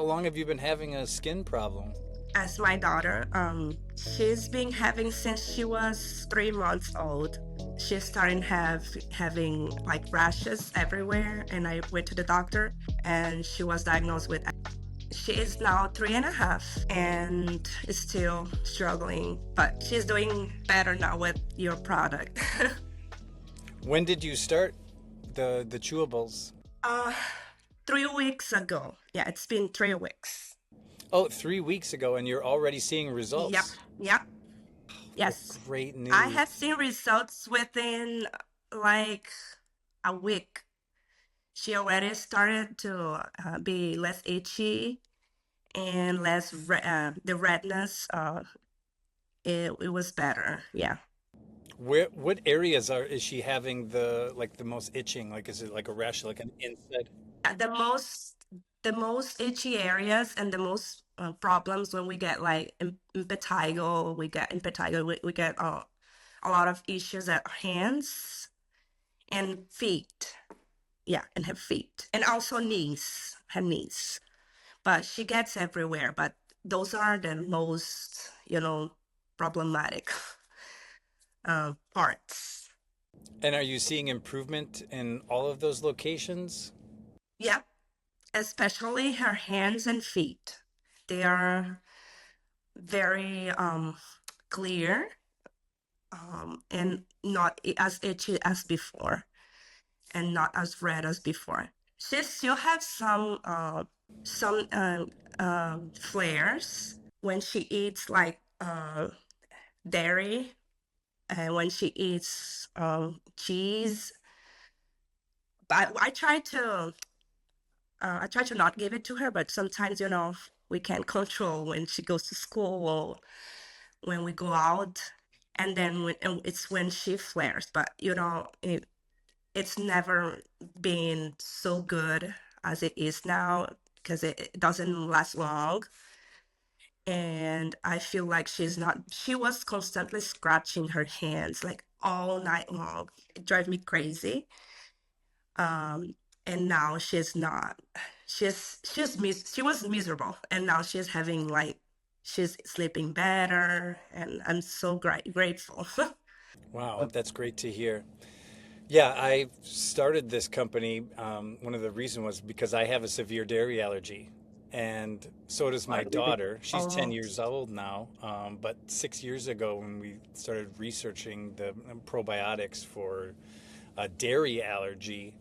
How long have you been having a skin problem? As my daughter, she's been having since she was 3 months old. She started having like rashes everywhere, and I went to the doctor, and she was diagnosed with. She is now 3.5 and is still struggling, but she's doing better now with your product. When did you start the chewables? uh, 3 weeks ago. Yeah, it's been 3 weeks. Oh, 3 weeks ago, and you're already seeing Yep, results. yep, Well, yes. great I have news. seen results within like a week. She already started to be less itchy and the redness. It was better. Yeah. What areas is she having the most itching? Like, is it like a rash, like an inside? The most itchy areas and the most problems when we get like impetigo, we get a lot of issues at hands and feet. Yeah, and her feet, and also her knees. But she gets everywhere. But those are the most, problematic parts. And are you seeing improvement in all of those locations? Yeah, especially her hands and feet. They are very clear and not as itchy as before, and not as red as before. She still has some flares when she eats like dairy, and when she eats cheese. But I try to not give it to her, but sometimes we can't control when she goes to school or when we go out, and then it's when she flares. But it's never been so good as it is now because it doesn't last long. And I feel like she was constantly scratching her hands like all night long. It drives me crazy. Um, and now she's not. She was miserable, and now she's sleeping better, and I'm so grateful. Wow, that's great to hear. Yeah, I started this company. One of the reasons was because I have a severe dairy allergy, and so does my daughter. She's 10 Oh, years old now. But 6 years ago, when we started researching the probiotics for a dairy allergy,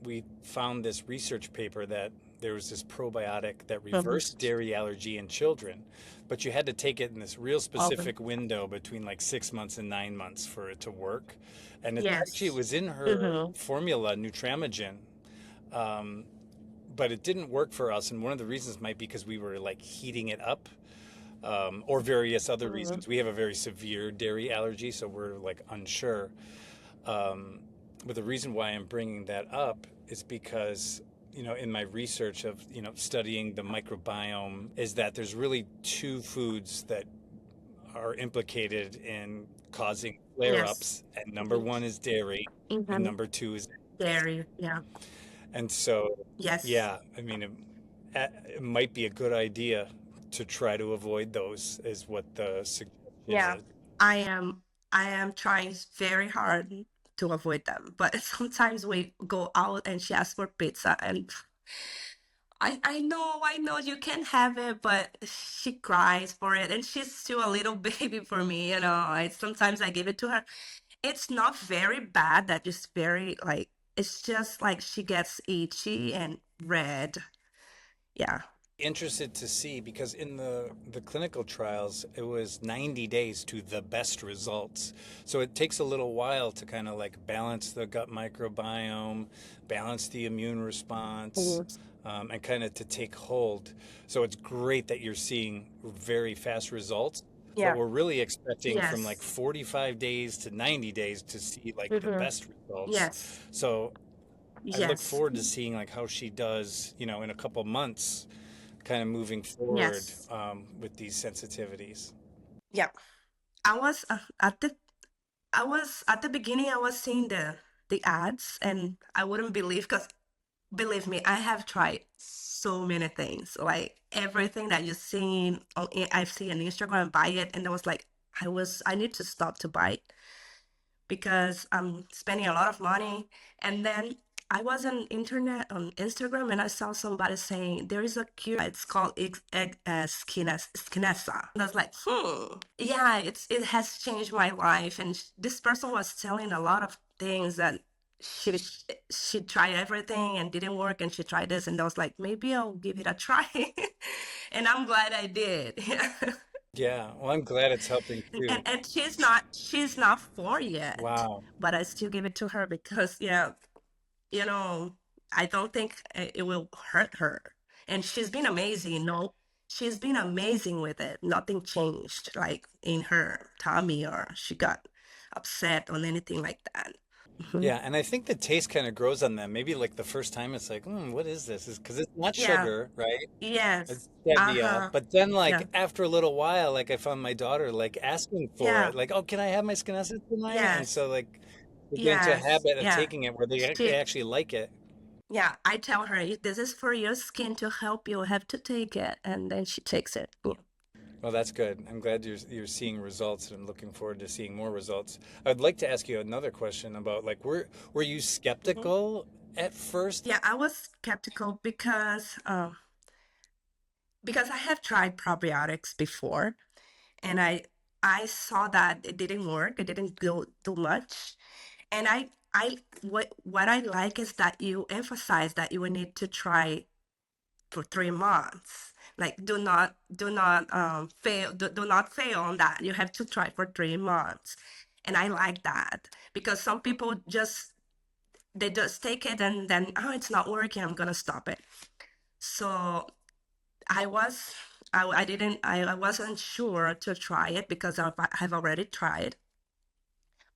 we found this research paper that there was this probiotic that mhm. reversed dairy allergy in children, but you had to take it in this real Oh, specific window between like 6 months and 9 months for it to work. And it yes. was in her Mm-hmm. formula, Nutramigen, um, but it didn't work for us. And one of the reasons might be because we were like heating it up, or various other Mm-hmm. reasons. We have a very severe dairy allergy, so we're like unsure. Um, but the reason why I'm bringing that up is because, in my research of, studying the microbiome, is that there's really two foods that are implicated in causing flare Yes. ups. And number one is dairy, and Mm-hmm. number two is. Dairy. Yeah. And so, Yes. yeah, I mean, it might be a good idea to try to avoid those, is what the suggestion Yeah. is. I am. I am trying very hard to avoid them, but sometimes we go out and she asks for pizza, and I know you can have it, but she cries for it, and she's still a little baby for me. Sometimes I give it to her. It's not very bad. That is very like it's just like she gets itchy and red. Yeah. Interested to see, because in the clinical trials it was 90 days to the best results, so it takes a little while to kind of like balance the gut microbiome, balance the immune response, Mhm. and kind of to take hold. So it's great that you're seeing very fast results, but Yeah. we're really expecting from like Yes. 45 days to 90 days to see like the Mm-hmm. best results. Yes. So I look Yes. forward to seeing like how she does, in a couple months, kind of moving forward, Yes. with these sensitivities. Yeah. I was at the beginning. I was seeing the ads, and I wouldn't believe because believe me, I have tried so many things. Like everything that you've seen on I've seen on Instagram, buy it, and I was like, I need to stop to buy it because I'm spending a lot of money. And then I was on internet on Instagram and I saw somebody saying there is a cure. It's called Skinesa. And I was like, yeah, it has changed my life. And this person was telling a lot of things that she she tried everything and didn't work, and she tried this, and I was like, maybe I'll give it a try. And I'm glad I did. Yeah, well, I'm glad it's helping too. And she's not 4 yet, Wow. but I still give it to her because yeah, you know, I don't think it will hurt her. And she's been amazing, she's been amazing with it. Nothing changed like in her tummy or she got upset or anything like that. Hmm. Yeah, and I think the taste kind of grows on them. Maybe like the first time it's like, what is this? Is because it's not Yeah. sugar, right? Yes. It's stevia. Uh-huh. But then Yeah. like after a little while, like I found my daughter like asking for Yeah. it. Like, oh, can I have my Skinesa tonight? And Yes. so like they get into a Yes. habit of Yeah. taking it where they She actually like it. Yeah, I tell her, this is for your skin to help you have to take it, and then she takes it. Yeah. Well, that's good. I'm glad you're seeing results, and I'm looking forward to seeing more results. I'd like to ask you another question about like were you Mhm. skeptical at first? Yeah, I was skeptical because I have tried probiotics before, and I saw that it didn't work. It didn't do much, and I what I like is that you emphasize that you will need to try for 3 months. Like do not fail, do not fail on that. You have to try for 3 months. And I like that because some people they just take it and then, oh, it's not working, I'm gonna stop it. So I was I didn't I wasn't sure to try it because I've already tried.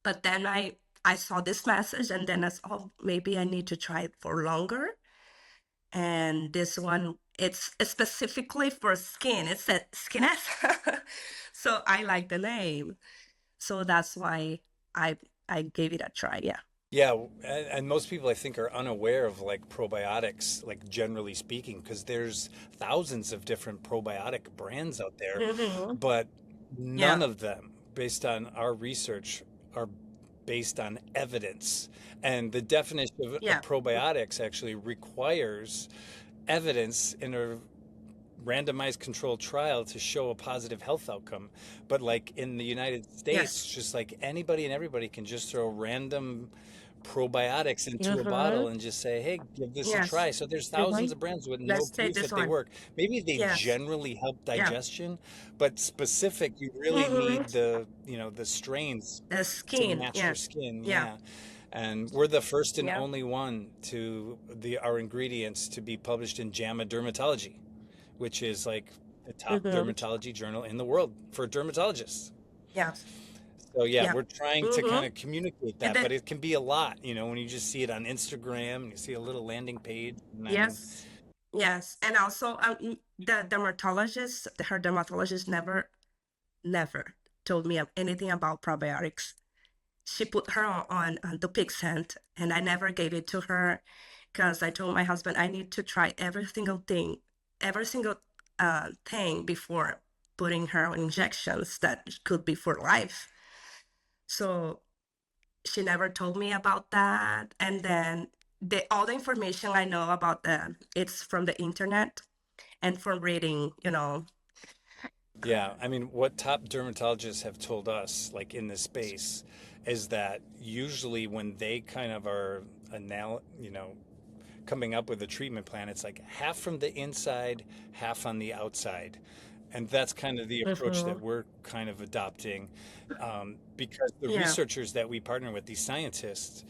But then I saw this message and then I said, oh, maybe I need to try it for longer. And this one, it's specifically for skin. It said Skinesa. So I like the name. So that's why I I gave it a try. Yeah. Yeah, and most people I think are unaware of like probiotics, like generally speaking, because there's thousands of different probiotic brands out there, Hmm. but none Yeah. of them, based on our research, are based on evidence. And the definition of Yeah. probiotics actually requires evidence in a randomized controlled trial to show a positive health outcome. But like in the United States, Yes. just like anybody and everybody can just throw random probiotics into a Hmm. bottle and just say, hey, give this a Yes. try. So there's Hmm. thousands of brands with no Let's take proof this that they one. work. Maybe they Yes. generally help Yeah. digestion, but specific, you really Hmm. need the strains The to skin. match your Yeah. skin. Yeah. Yeah. And we're the first and Yeah. only one to our ingredients to be published in JAMA Dermatology, which is like the top Hmm. dermatology journal in the world for dermatologists. Yes. So yeah, Yeah. we're trying to Hmm. kind of communicate And that, then but it can be a lot, when you just see it on Instagram and you see a little landing page and then yes. Yes. And also the dermatologist, her dermatologist never told me anything about probiotics. She put her on the Dupixent, and I never gave it to her because I told my husband I need to try every single thing before putting her on injections that could be for life. So she never told me about that. And then all the information I know about them, it's from the internet and from reading, yeah, I mean, what top dermatologists have told us, like in this space, is that usually when they kind of are coming up with a treatment plan, it's like half from the inside, half on the outside. And that's kind of the approach that Mhm. we're kind of adopting, because the Yeah. researchers that we partner with, these scientists,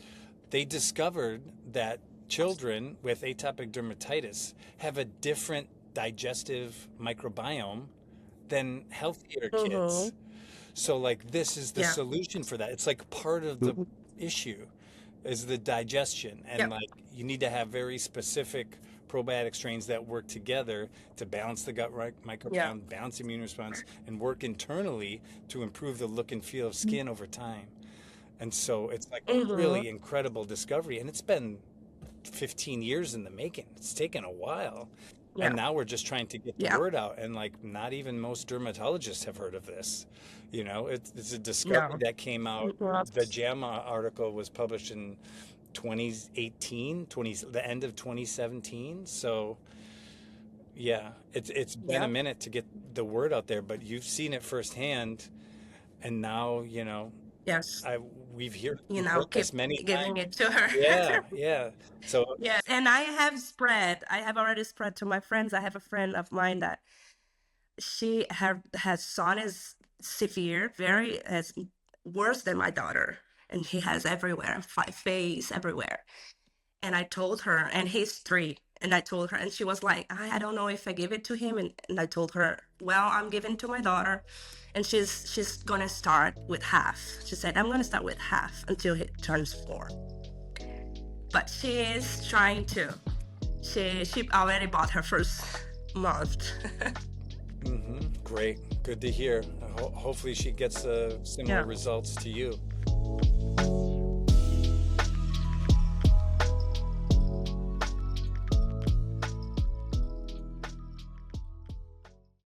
they discovered that children with atopic dermatitis have a different digestive microbiome than healthier Mhm. kids. So like this is the Yeah. solution for that. It's like part of the issue is the digestion, and Yep. like you need to have very specific probiotic strains that work together to balance the gut Yeah. microbiome, balance the immune response, and work internally to improve the look and feel of skin over time. And so it's like a Mhm. really incredible discovery, and it's been 15 years in the making. It's taken a while. And Yeah. now we're just trying to get the Yeah. word out. And like, not even most dermatologists have heard of this. You know, it's a discovery No. that came out. Well, The JAMA article was published in 2018, the end of 2017. So yeah, it's been a yeah. minute to get the word out there, but you've seen it firsthand. And now, Yes. I You we've know, heard keep this many giving times. it to her. Yeah, yeah. So, Yes, and I have spread. I have already spread to my friends. I have a friend of mine that has son is severe, very as worse than my daughter, and he has everywhere, face everywhere. And I told her, and he's 3. And I told her, and she was like, I don't know if I give it to him. And I told her, well, I'm giving to my daughter, and she's gonna start with half. She said, I'm gonna start with half until he turns 4. But she is trying to. She already bought her first month. great, good to hear. Hopefully, she gets similar Yeah. results to you.